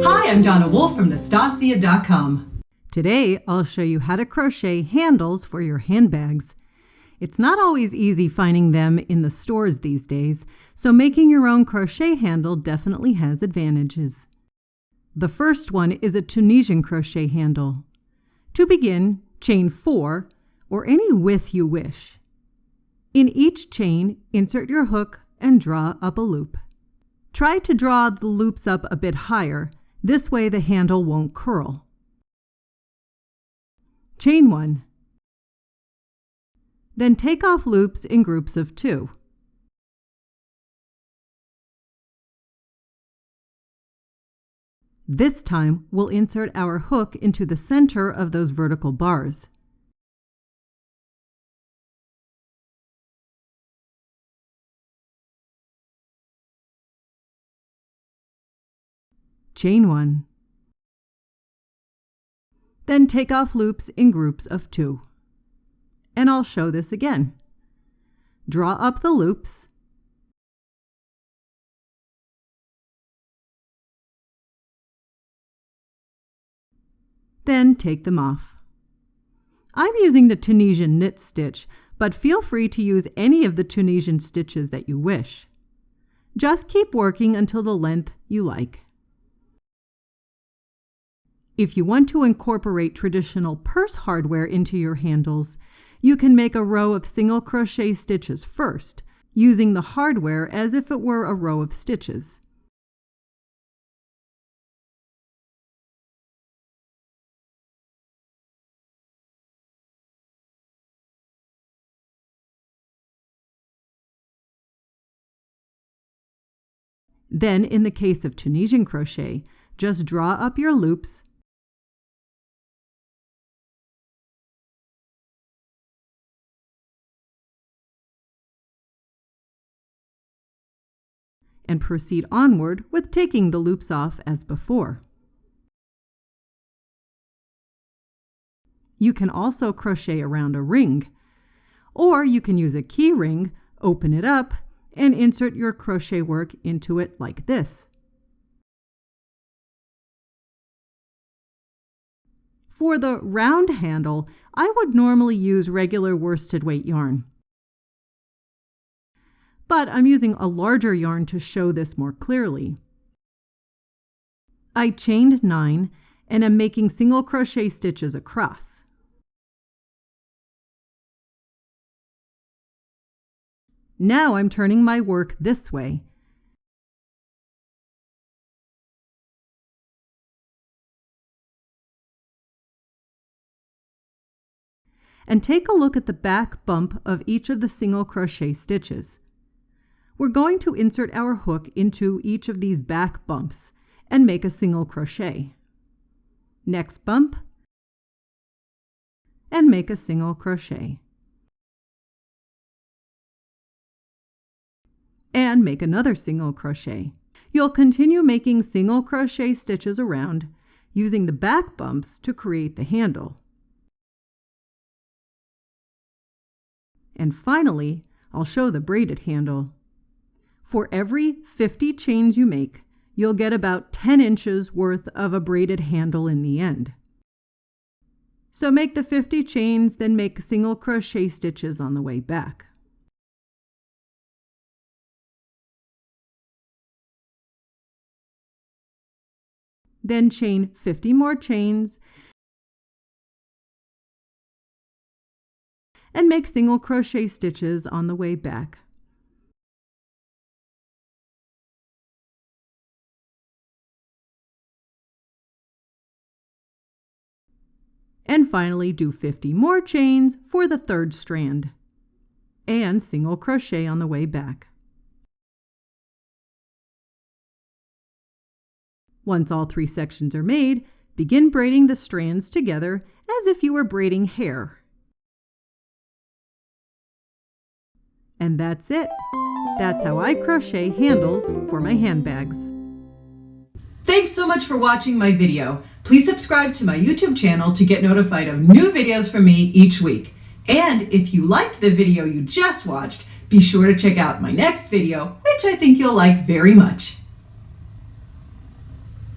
Hi, I'm Donna Wolfe from Naztazia.com. Today, I'll show you how to crochet handles for your handbags. It's not always easy finding them in the stores these days, so making your own crochet handle definitely has advantages. The first one is a Tunisian crochet handle. To begin, chain 4, or any width you wish. In each chain, insert your hook and draw up a loop. Try to draw the loops up a bit higher, this way the handle won't curl. Chain 1. Then take off loops in groups of 2. This time, we'll insert our hook into the center of those vertical bars. Chain 1. Then take off loops in groups of 2. And I'll show this again. Draw up the loops. Then take them off. I'm using the Tunisian knit stitch, but feel free to use any of the Tunisian stitches that you wish. Just keep working until the length you like. If you want to incorporate traditional purse hardware into your handles, you can make a row of single crochet stitches first, using the hardware as if it were a row of stitches. Then, in the case of Tunisian crochet, just draw up your loops, and proceed onward with taking the loops off as before. You can also crochet around a ring, or you can use a key ring, open it up, and insert your crochet work into it like this. For the round handle, I would normally use regular worsted weight yarn. But I'm using a larger yarn to show this more clearly. I chained 9 and am making single crochet stitches across. Now I'm turning my work this way. And take a look at the back bump of each of the single crochet stitches. We're going to insert our hook into each of these back bumps and make a single crochet. Next bump, and make a single crochet. And make another single crochet. You'll continue making single crochet stitches around, using the back bumps to create the handle. And finally, I'll show the braided handle. For every 50 chains you make, you'll get about 10 inches worth of a braided handle in the end. So make the 50 chains, then make single crochet stitches on the way back. Then chain 50 more chains and make single crochet stitches on the way back. And finally, do 50 more chains for the third strand, and single crochet on the way back. Once all 3 sections are made, begin braiding the strands together as if you were braiding hair. And that's it. That's how I crochet handles for my handbags. Thanks so much for watching my video. Please subscribe to my YouTube channel to get notified of new videos from me each week. And if you liked the video you just watched, be sure to check out my next video, which I think you'll like very much.